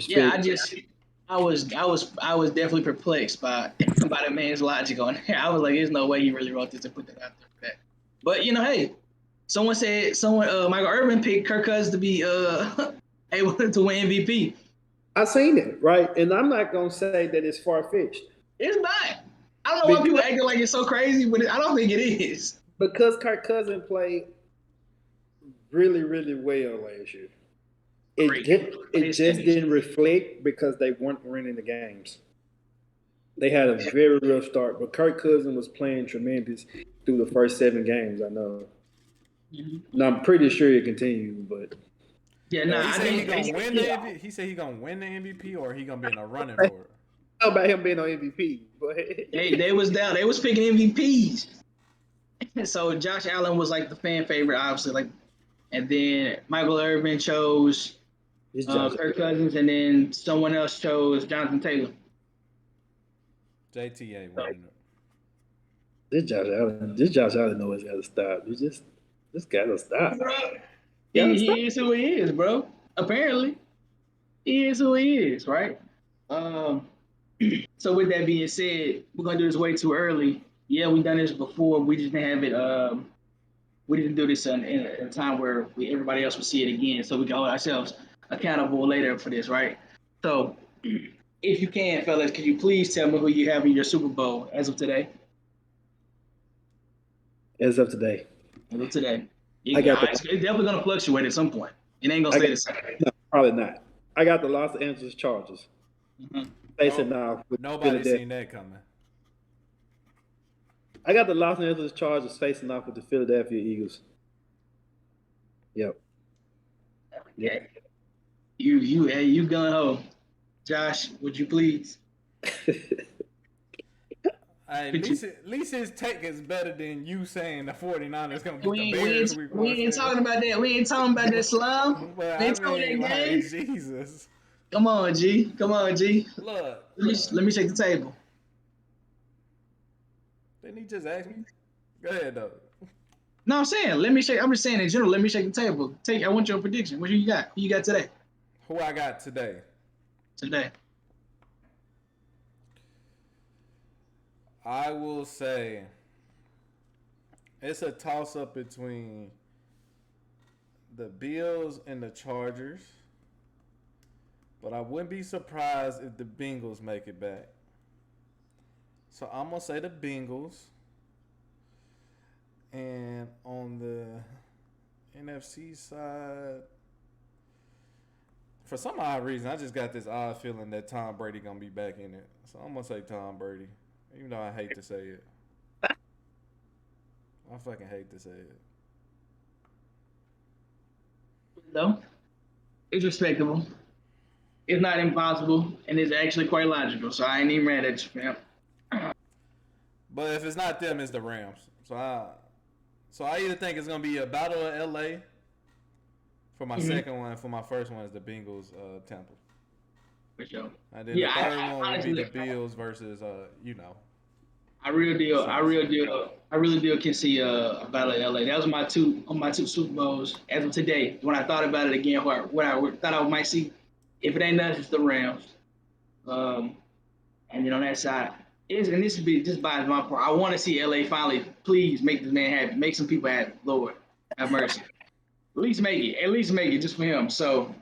yeah, respect. I was definitely perplexed by the man's logic on it. I was like, there's no way he really wrote this and put that out there for that. But hey, Michael Irvin picked Kirk Cousins to be able to win MVP. I seen it, right? And I'm not gonna say that it's far fetched. It's not. I don't know why people acting like it's so crazy, but I don't think it is. Because Kirk Cousins played really, really well last year. It just didn't reflect because they weren't winning the games. They had a very rough start, but Kirk Cousins was playing tremendous through the first 7 games. I know. And I'm pretty sure it continued, but yeah, no. He said he gonna win the MVP. He said he gonna win the MVP, or he gonna be in a running for it. How about him being on MVP? But they was down. They was picking MVPs. So Josh Allen was like the fan favorite, obviously. Like, and then Michael Irvin chose Kirk Cousins, and then someone else chose Jonathan Taylor. JTA winning it. This Josh Allen knows he got to stop. This got to stop. He is who he is, bro. Apparently, he is who he is, right? So with that being said, we're gonna do this way too early. Yeah, we've done this before. We just didn't have it. We didn't do this in a time where everybody else would see it again, so we can hold ourselves accountable later for this, right? So, if you can, fellas, could you please tell me who you have in your Super Bowl as of today? As of today. It's definitely gonna fluctuate at some point. It ain't gonna stay the same. No, probably not. I got the Los Angeles Chargers. Facing off with Nobody seen that coming. I got the Los Angeles Chargers facing off with the Philadelphia Eagles. Yep. Yeah. You gun ho. Josh, would you please? At least his take is better than you saying the 49ers going to beat the Bears. We ain't talking about that. We ain't talking about that slum. But we ain't talking that game. Jesus. Come on, G. Look. Let me shake the table. Didn't he just ask me? Go ahead, though. No, I'm saying, I'm just saying in general, let me shake the table. I want your prediction. What you got? Who you got today? Who I got today? I will say it's a toss-up between the Bills and the Chargers, but I wouldn't be surprised if the Bengals make it back. So I'm going to say the Bengals. And on the NFC side, for some odd reason, I just got this odd feeling that Tom Brady going to be back in it. So I'm going to say Tom Brady. Even though I hate to say it. I fucking hate to say it. No. It's respectable. It's not impossible. And it's actually quite logical. So I ain't even mad at you, fam. But if it's not them, it's the Rams. So I either think it's going to be a battle of LA for my second one. For my first one is the Bengals Tampa. For sure. And then the third one would be the Bills versus, I really do can see a battle of LA. That was my two Super Bowls as of today. When I thought about it again, what I thought I might see, if it ain't nothing, it's the Rams. And then on that side, and this would be just by my part. I want to see LA finally, please make this man happy, make some people happy. Lord, have mercy. At least make it just for him. So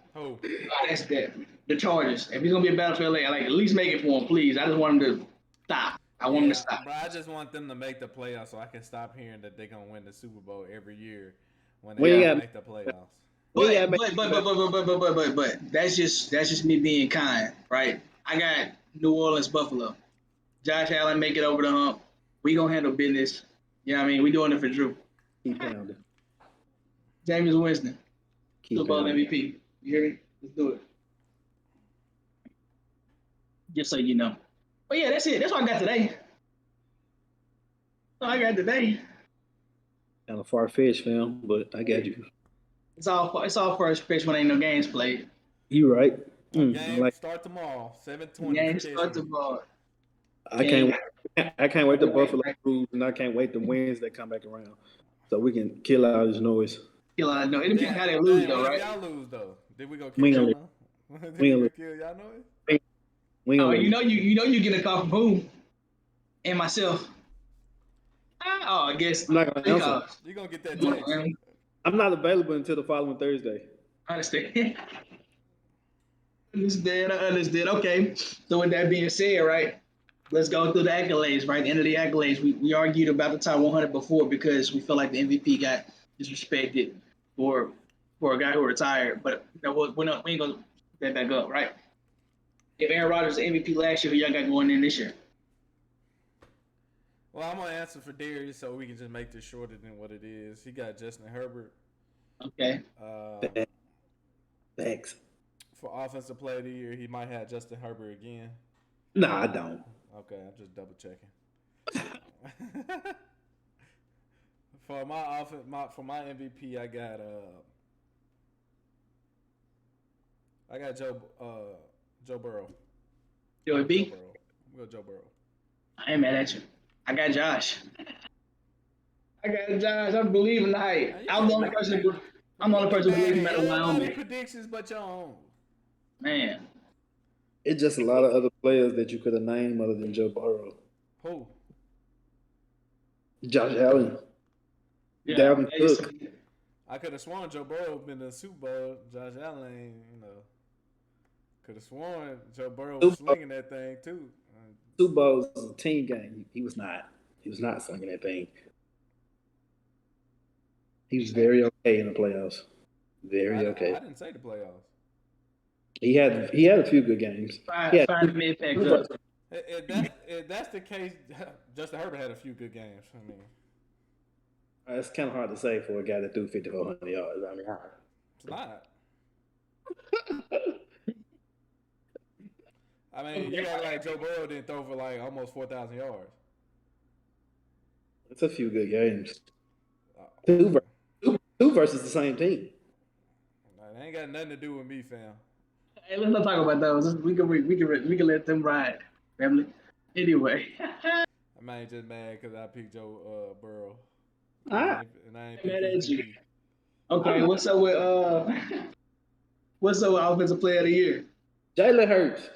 that's that. The Chargers. If he's gonna be a battle for LA, at least make it for him, please. I just want him to stop. I want him to stop. Bro, I just want them to make the playoffs so I can stop hearing that they're gonna win the Super Bowl every year when they make the playoffs. But that's just me being kind, right? I got New Orleans, Buffalo. Josh Allen make it over the hump. We gonna handle business. You know what I mean? We doing it for Drew. Keep pounding. Jameis Winston, Super Bowl MVP. You hear me? Let's do it. Just so you know. But yeah, that's it. That's what I got today. Kind of far-fetched, fam, but I got you. It's all first pitch when ain't no games played. You right. Game start tomorrow, 7:20. Game start tomorrow. I can't wait to Buffalo lose, and I can't wait the wins that come back around, so we can kill out this noise. Kill out no. It depends how they lose though, right? Y'all lose though. Did we go kill y'all? We gonna kill y'all noise? You know you get a call from who? And myself. I guess I'm not gonna answer. You gonna get that text? I'm not available until the following Thursday. I understand. I understand. Okay. So with that being said, right, let's go through the accolades, right? The end of the accolades. We argued about the top 100 before because we feel like the MVP got disrespected for a guy who retired. But we ain't gonna put that back up, right? If Aaron Rodgers was MVP last year, who y'all got going in this year? Well, I'm gonna answer for Darius, so we can just make this shorter than what it is. He got Justin Herbert. Okay. Thanks. For offensive player of the year, he might have Justin Herbert again. No, I don't. Okay, I'm just double checking. For my MVP, I got Joe Burrow. Joey B. Joe Burrow. I'm gonna go Joe Burrow. I ain't mad at you. I got Josh. I believe in the hype. I'm the only person who believes in Everybody Wyoming. predictions but your own. Man. It's just a lot of other players that you could have named other than Joe Burrow. Who? Josh Allen. Yeah. Dalvin Cook. I could have sworn Joe Burrow been in the Super Bowl. Josh Allen ain't, Could have sworn Joe Burrow was slinging that thing too. Super Bowl is a team game. He was not. He was not slinging that thing. He was very okay in the playoffs. Very okay. I didn't say the playoffs. He had a few good games. Five mid-pack up. If that's the case, Justin Herbert had a few good games. I mean, it's kind of hard to say for a guy that threw 5,400 yards. I mean, it's not. I mean, you got like Joe Burrow didn't throw for like almost 4,000 yards. It's a few good games. Two versus the same team. That ain't got nothing to do with me, fam. Hey, let's not talk about those. We can let them ride, family. Anyway. I might just mad because I picked Joe Burrow. And I ain't mad at you. Okay, what's up with offensive player of the year? Jalen Hurts.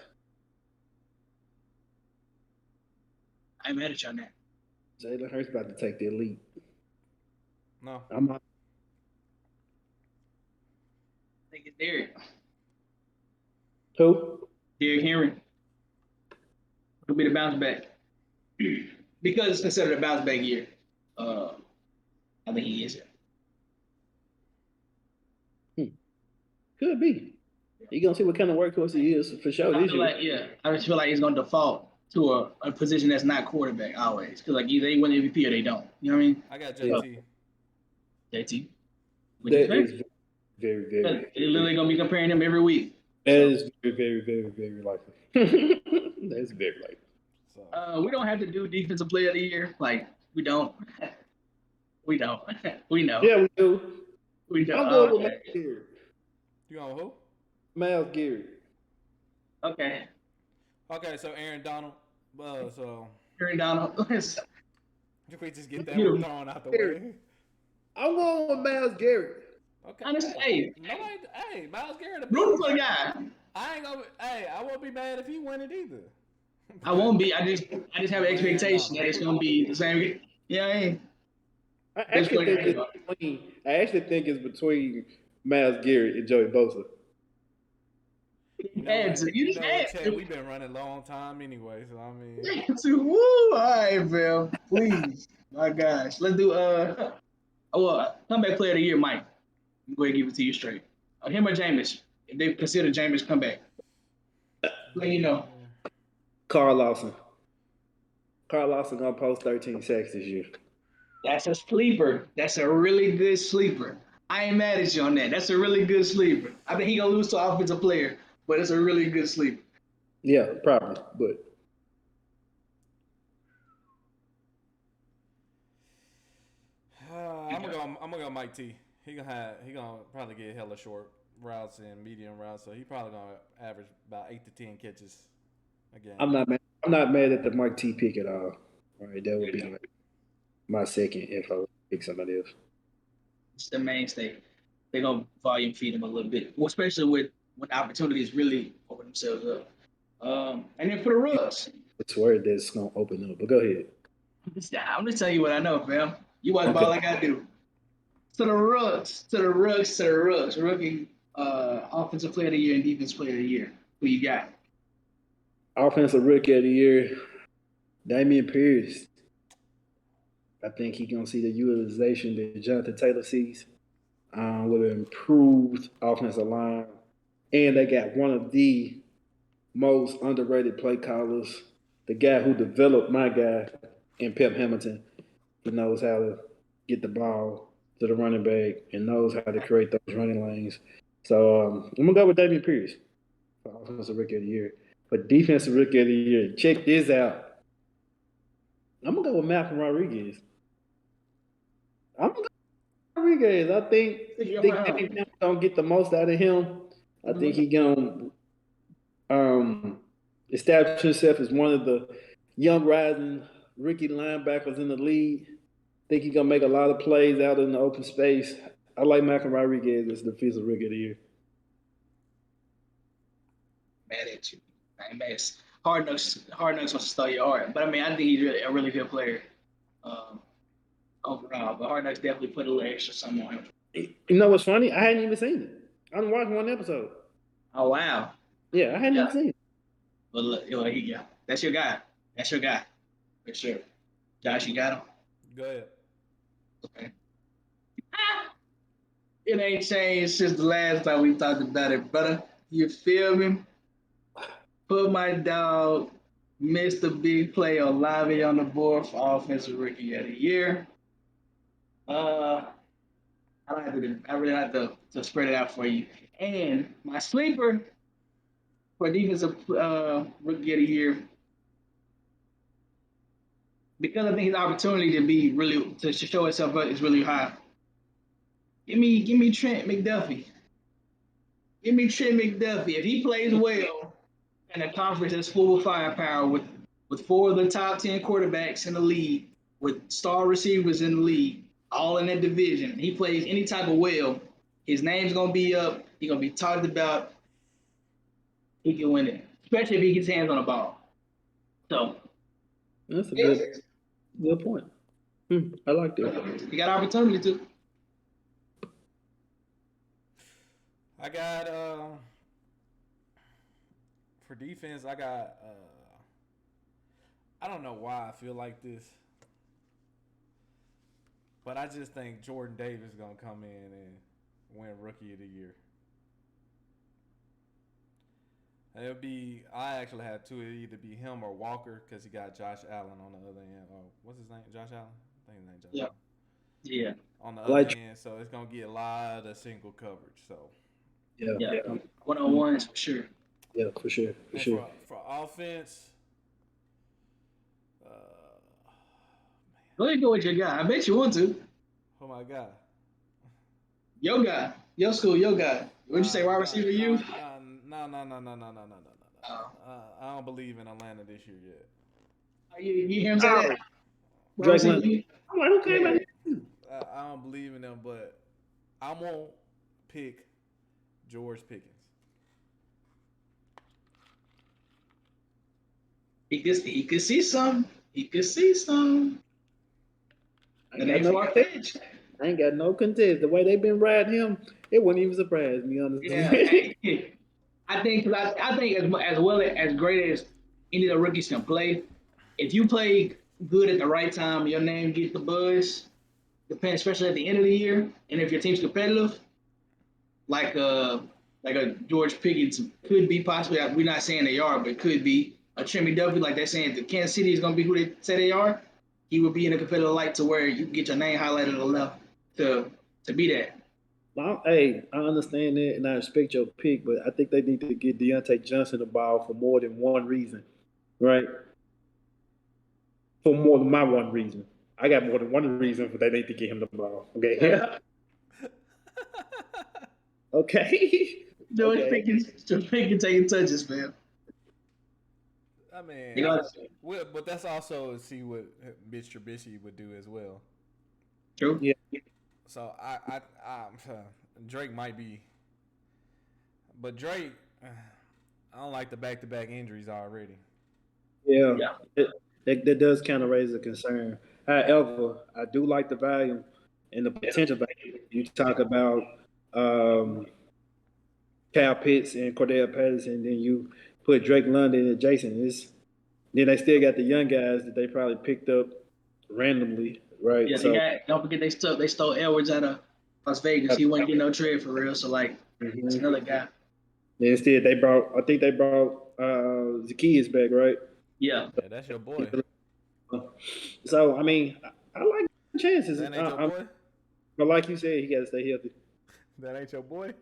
I ain't mad at you on that. Jalen Hurts about to take the elite. No. I think it's Derrick. Who? Derrick Henry. He'll be the bounce back. Because it's considered a bounce back year. I think he is it. Could be. You're going to see what kind of workhorse he is for sure. I just feel like he's going to default to a position that's not quarterback always. Because like either they win the MVP or they don't. You know what I mean? I got JT. JT. That is very, very. They're literally going to be comparing him every week. That is very, very, very, very likely. That's very likely. So. We don't have to do defensive player of the year. Like, we don't. We don't. We know. Yeah, we do. We don't. I'm going with Myles Garrett. You on who? Myles Garrett. Okay. Okay, so Aaron Donald. Aaron Donald. If we just get that one thrown out the way. I'm going with Myles Garrett. Okay. Honestly, Myles Garrett. Rooting for the guy. I won't be mad if he win it either. I won't be. I just have an expectation that it's gonna be the same. Yeah, I actually think it's between Myles Garrett and Joey Bosa. We've been running a long time anyway, so I mean. Woo! All right, Phil. Please, my gosh, let's do comeback player of the year, Mike. I'm going to give it to you straight. Him or Jameis? If they consider Jameis comeback, let you know. Carl Lawson. Carl Lawson gonna post 13 sacks this year. That's a sleeper. That's a really good sleeper. I ain't mad at you on that. That's a really good sleeper. I think he gonna lose to an offensive player, but it's a really good sleeper. Yeah, probably, but. I'm gonna go Mike T. He gonna probably get hella short routes and medium routes, so he probably gonna average about 8 to 10 catches a game. I'm not mad at the Mike T pick at all. All right, that would be my second if I would pick somebody else. It's the mainstay. They're gonna volume feed him a little bit, especially when opportunities really open themselves up. And then for the Russ. It's where that's gonna open up. But go ahead. I'm just telling you what I know, fam. You watch ball like I do. to the Rooks. Rookie offensive player of the year and defense player of the year. Who you got? Offensive rookie of the year, Damian Pierce. I think he's gonna see the utilization that Jonathan Taylor sees with an improved offensive line, and they got one of the most underrated play callers, the guy who developed my guy in Pep Hamilton. He knows how to get the ball to the running back and knows how to create those running lanes. So I'm gonna go with Damian Pierce for offensive rookie of the year. For defensive rookie of the year, check this out. I'm gonna go with Malcolm Rodriguez. I'm gonna go with Rodriguez. I think gonna get the most out of him. I think he gonna establish himself as one of the young rising rookie linebackers in the league. I think he's gonna make a lot of plays out in the open space. I like Malcolm Rodriguez as the defensive rookie of the year. Mad at you. I ain't mad. Hard knocks wants to steal your heart. But I mean, I think he's a really good player overall. But Hard Knocks definitely put a little extra something on him. You know what's funny? I hadn't even seen it. I only watched one episode. Oh wow. Yeah, I hadn't even seen it. Well, look, here you go. That's your guy. For sure. Josh, you got him? Go ahead. Okay. It ain't changed since the last time we talked about it, brother. You feel me? Put my dog, Mr. Big Play Olave on the board for offensive rookie of the year. I really have to spread it out for you. And my sleeper for defensive rookie of the year, because I think his opportunity to show himself up is really high. Give me Trent McDuffie. If he plays well in a conference that's full of firepower with 4 of the top 10 quarterbacks in the league, with star receivers in the league, all in that division, he plays any type of well, his name's gonna be up. He's gonna be talked about. He can win it, especially if he gets hands on the ball. So that's a good point. I like that. You got opportunity to. I got for defense. I got I don't know why I feel like this, but I just think Jordan Davis is gonna come in and win Rookie of the Year. I actually had two. It'd either be him or Walker because he got Josh Allen on the other end. Oh, what's his name? Josh Allen? I think his name Josh Allen. Yeah. On the other end, so it's gonna get a lot of single coverage. So. Yeah. One-on-ones for sure. Yeah, for sure. For offense, Go ahead and go with your guy. I bet you want to. Oh my God. Your guy. Your school, your guy. What'd you say, wide receiver you? No. I don't believe in Atlanta this year yet. You hear him say that? Drake I'm like, okay, man. I don't believe in them, but I won't pick George Pickens. He could see some. I ain't got no contest. The way they've been riding him, it wouldn't even surprise me, honestly. Yeah, I think as well as great as any of the rookies can play, if you play good at the right time, your name gets the buzz. Depends, especially at the end of the year, and if your team's competitive, like a George Pickens could be possibly. We're not saying they are, but could be a Trimmy W. Like they're saying, the Kansas City is going to be who they say they are. He would be in a competitive light to where you can get your name highlighted enough to be that. Well, hey, I understand that, and I respect your pick, but I think they need to get Deontay Johnson the ball for more than one reason, right? For more than my one reason. I got more than one reason for they need to get him the ball. Okay. Yeah. Okay. George Pickens taking touches, man. I mean, but that's also see what Mitch Trubisky would do as well. True. Yeah. So I Drake might be, but Drake, I don't like the back-to-back injuries already. Yeah. That does kind of raise a concern. However, I do like the value and the potential value You talk about Cal Pitts and Cordell Patterson, then you put Drake London and Jason. Then they still got the young guys that they probably picked up randomly, right? Yeah, they So got. Don't forget they stole Edwards out of Las Vegas. He wasn't getting no trade for real. So like, that's mhm. another guy. Then instead I think they brought Zacchaeus back, right? Yeah. Yeah, that's your boy. So I mean, I like the chances. That ain't your boy. But like you said, he got to stay healthy. That ain't your boy.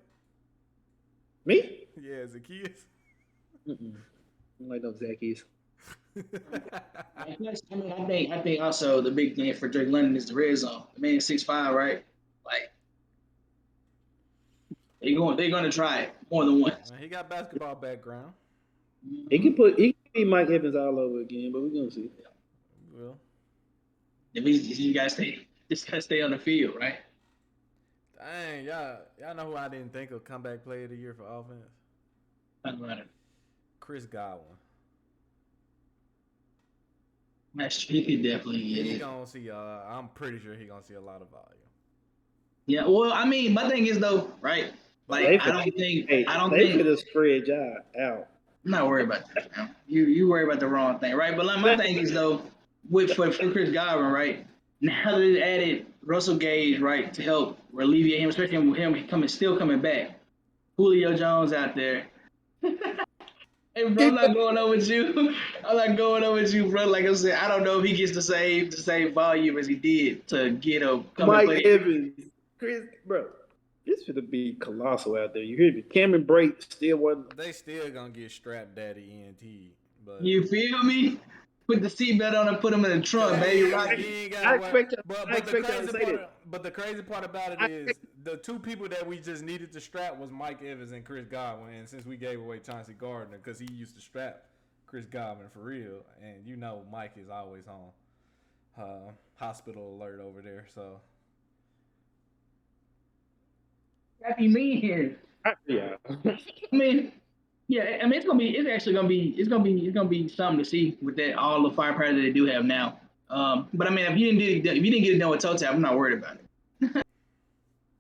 Me? Yeah, Zacchaeus. Mm-mm. I don't like no Zacchaeus. I think also the big thing for Drake London is the red zone. The man 6'5", right? Like they're going to try it more than once. He got basketball background. He can be Mike Evans all over again, but we're gonna see. Well, You guys just gotta stay on the field, right? dang, y'all know who I didn't think of comeback player of the year for offense? Talk about it. Chris Godwin. He could definitely get He it. gonna see. I'm pretty sure he gonna see a lot of volume. Yeah. Well, I mean, my thing is though, right? Like, I don't They think. could have spread y'all out. I'm not worried about that. Man. You worry about the wrong thing, right? But like, my thing is though, for Chris Godwin, right? Now that they added Russell Gage, right, to help alleviate him, especially with him still coming back. Julio Jones out there. Hey, bro, I'm not going over with you. I'm not going over with you, bro. Like I said, I don't know if he gets the same volume as he did to get a come and Mike play. Evans, Chris, bro, this should be colossal out there. You hear me? Cameron Brate still wasn't. They still gonna get strapped daddy ENT, but You feel me? Put the seatbelt on and put him in the trunk, baby. Rock. I expect y'all to the say that. but the crazy part about it is the two people that we just needed to strap was Mike Evans and Chris Godwin. And since we gave away Chauncey Gardner because he used to strap Chris Godwin for real, and you know Mike is always on hospital alert over there. So Happy me here. Yeah. I mean, yeah. I mean, it's gonna be something to see with that all the firepower that they do have now. But I mean, if you didn't get it done with toe tap, I'm not worried about it.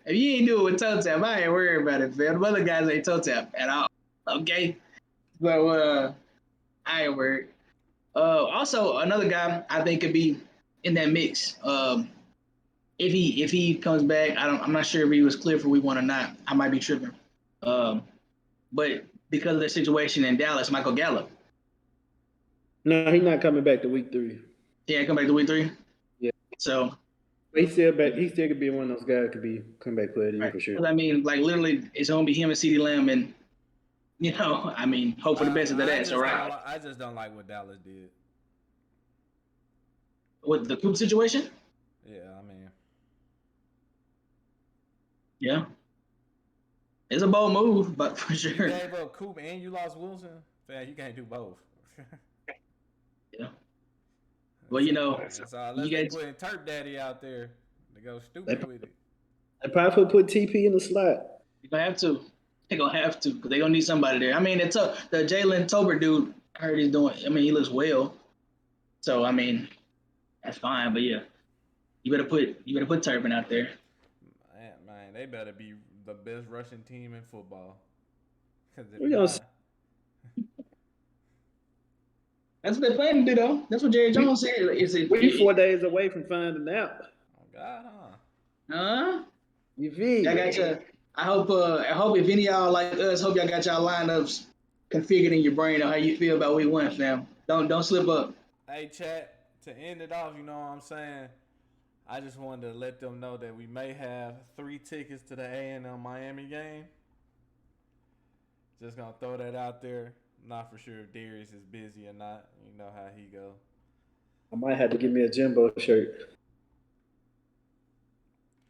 If you ain't do it with toe tap, I ain't worried about it, man. The other guys ain't toe tap at all. Okay, but I ain't worried. Also, another guy I think could be in that mix. If he comes back, I'm not sure if he was clear for week 1 or not. I might be tripping. Um, but because of the situation in Dallas, Michael Gallup. No, he's not coming back to week 3. Yeah, come back to week 3. Yeah. So He's still back. He still could be one of those guys could be come back player right. for sure. I mean, like literally, it's gonna be him and CeeDee Lamb, and I mean, hope for the best of that. So right. I just don't like what Dallas did. With the Coop situation. Yeah, I mean, yeah, it's a bold move, but for sure. You gave up Coop and you lost Wilson. Man, you can't do both. Yeah. Well, you unless they putting Turp Daddy out there to go stupid with it. They probably put TP in the slot. You're gonna have to. They're gonna have to because they're gonna need somebody there. I mean, it's the Jalen Tolbert dude. I heard he's doing. I mean, he looks well. So I mean, that's fine. But yeah, you better put Turpin out there. Man, they better be the best rushing team in football. That's what they're planning to do, though. That's what Jerry Jones said. We're 4 days away from finding out. Oh God, huh? You feel? I got you. I hope if any of y'all like us, hope y'all got y'all lineups configured in your brain on how you feel about week 1, fam. Don't slip up. Hey, chat. To end it off, you know what I'm saying? I just wanted to let them know that we may have 3 tickets to the A&M Miami game. Just gonna throw that out there. Not for sure if Darius is busy or not. You know how he go. I might have to give me a Jimbo shirt.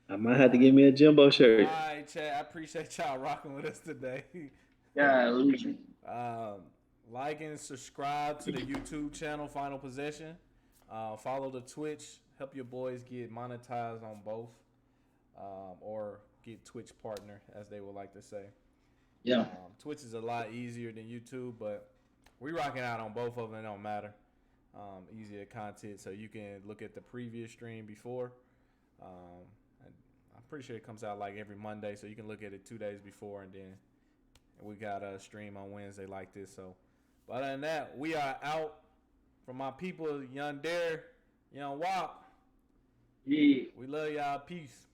All right, Chad. I appreciate y'all rocking with us today. Yeah. Like and subscribe to the YouTube channel, Final Possession. Follow the Twitch. Help your boys get monetized on both. Or get Twitch partner, as they would like to say. Yeah. Twitch is a lot easier than YouTube, but we rocking out on both of them. It don't matter. Easier content, so you can look at the previous stream before. I'm pretty sure it comes out like every Monday, so you can look at it 2 days before, and then we got a stream on Wednesday like this. So, but other than that, we are out. From my people, Young Dare, Young Wop. Yeah. We love y'all. Peace.